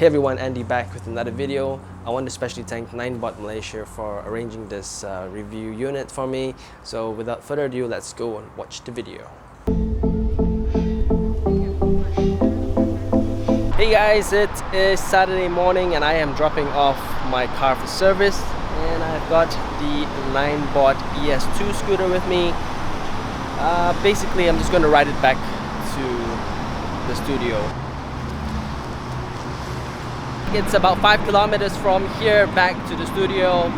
Hey everyone, Andy back with another video. I want to especially thank Ninebot Malaysia for arranging this review unit for me. So without further ado, let's go and watch the video. Hey guys, it is Saturday morning and I am dropping off my car for service, and I've got the Ninebot ES2 scooter with me. Basically, I'm just going to ride it back to the studio. It's about 5 kilometers from here back to the studio.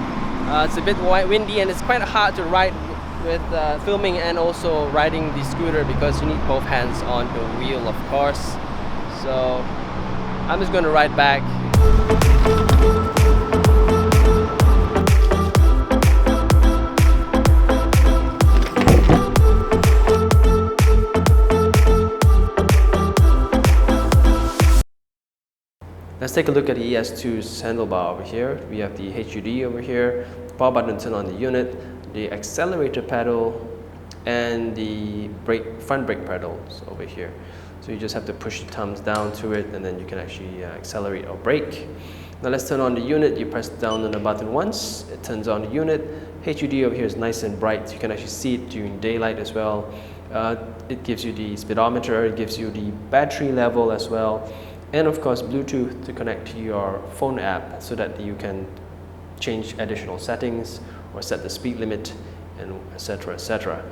It's a bit windy and it's quite hard to ride with filming and also riding the scooter because you need both hands on the wheel, of course. So I'm just going to ride back. Let's take a look at the ES2's handlebar over here. We have the HUD over here, power button to turn on the unit, the accelerator pedal, and the front brake pedals over here. So you just have to push the thumbs down to it and then you can actually accelerate or brake. Now let's turn on the unit. You press down on the button once, it turns on the unit. HUD over here is nice and bright. You can actually see it during daylight as well. It gives you the speedometer, it gives you the battery level as well. And of course Bluetooth to connect to your phone app so that you can change additional settings or set the speed limit, and etc, etc.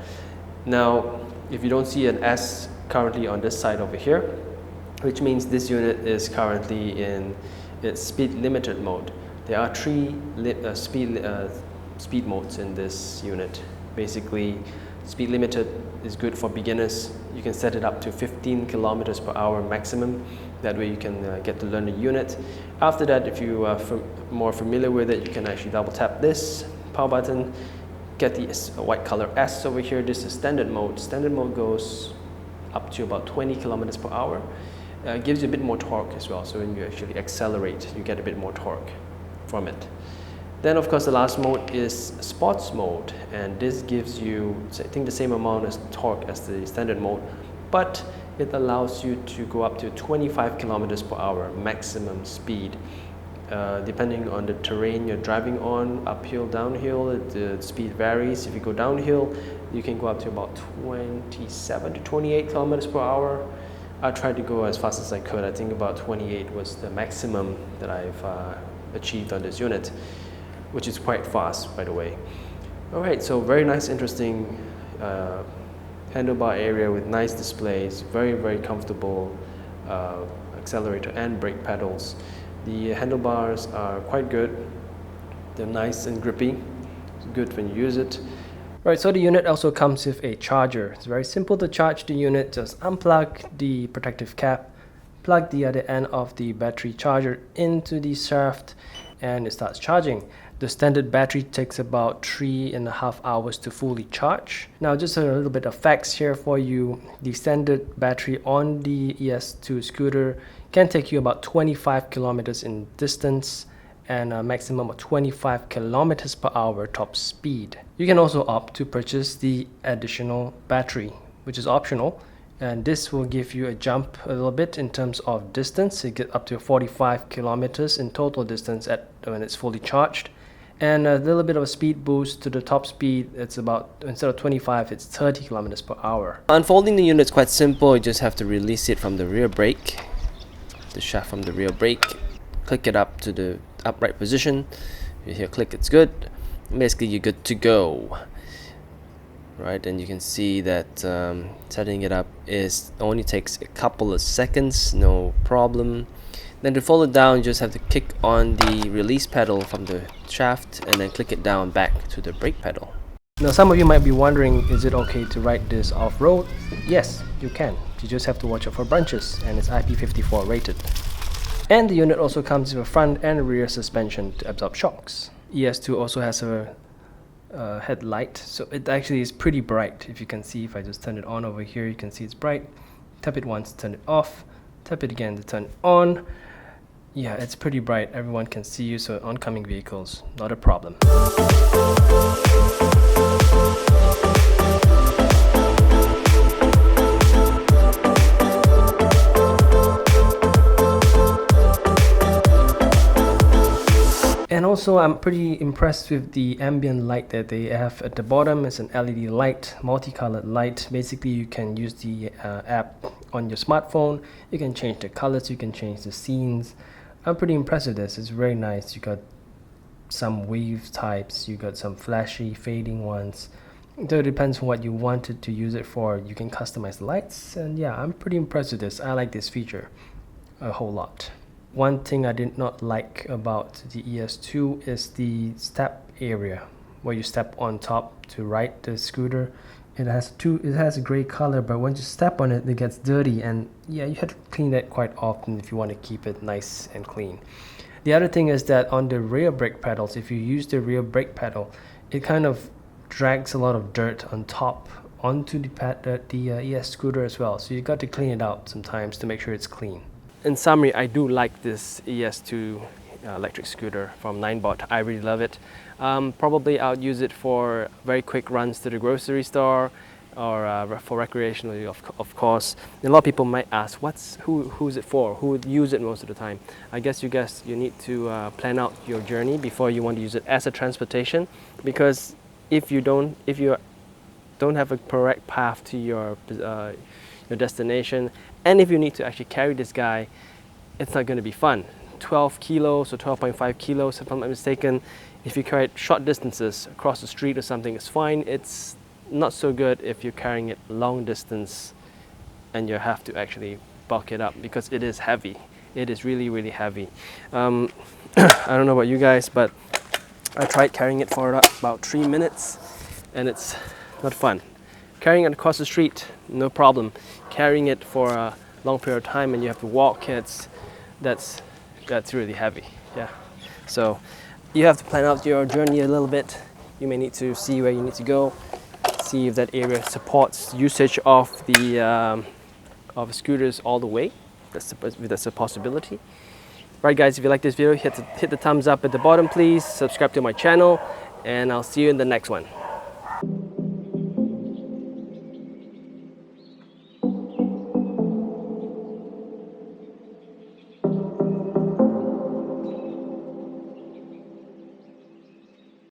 Now if you don't see an S currently on this side over here, which means this unit is currently in its speed limited mode. There are three speed modes in this unit. Basically, speed limited is good for beginners. You can set it up to 15 kilometers per hour maximum. That way you can get to learn the unit. After that, if you are more familiar with it, you can actually double tap this power button, get the white color S over here. This is standard mode. Standard mode goes up to about 20 kilometers per hour. Gives you a bit more torque as well. So when you actually accelerate, you get a bit more torque from it. Then of course the last mode is sports mode, and this gives you, I think, the same amount of torque as the standard mode, but it allows you to go up to 25 kilometers per hour maximum speed. Depending on the terrain you're driving on, uphill, downhill, the speed varies. If you go downhill, you can go up to about 27 to 28 kilometers per hour. I tried to go as fast as I could. I think about 28 was the maximum that I've achieved on this unit, which is quite fast, by the way. Alright, so very nice, interesting handlebar area with nice displays, very comfortable accelerator and brake pedals. The handlebars are quite good. They're nice and grippy. It's good when you use it. Right, so the unit also comes with a charger. It's very simple to charge the unit. Just unplug the protective cap, plug the other end of the battery charger into the shaft, and it starts charging. The standard battery takes about 3.5 hours to fully charge. Now just a little bit of facts here for you. The standard battery on the ES2 scooter can take you about 25 kilometers in distance and a maximum of 25 kilometers per hour top speed. You can also opt to purchase the additional battery, which is optional. And this will give you a jump a little bit in terms of distance. You get up to 45 kilometers in total distance when it's fully charged. And a little bit of a speed boost to the top speed. It's about, instead of 25, it's 30 kilometers per hour. Unfolding the unit is quite simple. You just have to release it from the rear brake, the shaft from the rear brake, click it up to the upright position. You hear click, it's good. Basically, you're good to go. Right, and you can see that setting it up only takes a couple of seconds, no problem. Then to fold it down, you just have to kick on the release pedal from the shaft and then click it down back to the brake pedal. Now some of you might be wondering, is it okay to ride this off-road? Yes, you can. You just have to watch out for branches, and it's IP54 rated. And the unit also comes with a front and rear suspension to absorb shocks. ES2 also has a headlight, so it actually is pretty bright. If you can see, if I just turn it on over here, you can see it's bright. Tap it once to turn it off, tap it again to turn it on. Yeah, it's pretty bright. Everyone can see you, so oncoming vehicles, not a problem. Also, I'm pretty impressed with the ambient light that they have at the bottom. It's an LED light, multicolored light. Basically, you can use the app on your smartphone. You can change the colors, you can change the scenes. I'm pretty impressed with this. It's very nice. You got some wave types, you got some flashy fading ones. So it depends on what you wanted to use it for. You can customize the lights, and yeah, I'm pretty impressed with this. I like this feature a whole lot. One thing I did not like about the ES2 is the step area where you step on top to ride the scooter. It has a gray color, but once you step on it, it gets dirty, and yeah, you have to clean that quite often if you want to keep it nice and clean. The other thing is that on the rear brake pedals, if you use the rear brake pedal, it kind of drags a lot of dirt on top onto the ES scooter as well. So you got to clean it out sometimes to make sure it's clean. In summary, I do like this ES2 electric scooter from Ninebot. I really love it. Probably I'll use it for very quick runs to the grocery store, or for recreationally, of course. And a lot of people might ask, who's it for? Who would use it most of the time? I guess you need to plan out your journey before you want to use it as a transportation, because if you don't have a correct path to your destination, and if you need to actually carry this guy, it's not going to be fun. 12 kilos or 12.5 kilos, if I'm not mistaken. If you carry it short distances across the street or something, it's fine. It's not so good if you're carrying it long distance and you have to actually bulk it up, because it is heavy. It is really, really heavy. I don't know about you guys, but I tried carrying it for about 3 minutes and it's not fun. Carrying it across the street, no problem. Carrying it for a long period of time and you have to walk, that's really heavy. Yeah. So you have to plan out your journey a little bit. You may need to see where you need to go, see if that area supports usage of the scooters all the way. That's a possibility. Right, guys, if you like this video, hit the thumbs up at the bottom, please. Subscribe to my channel, and I'll see you in the next one.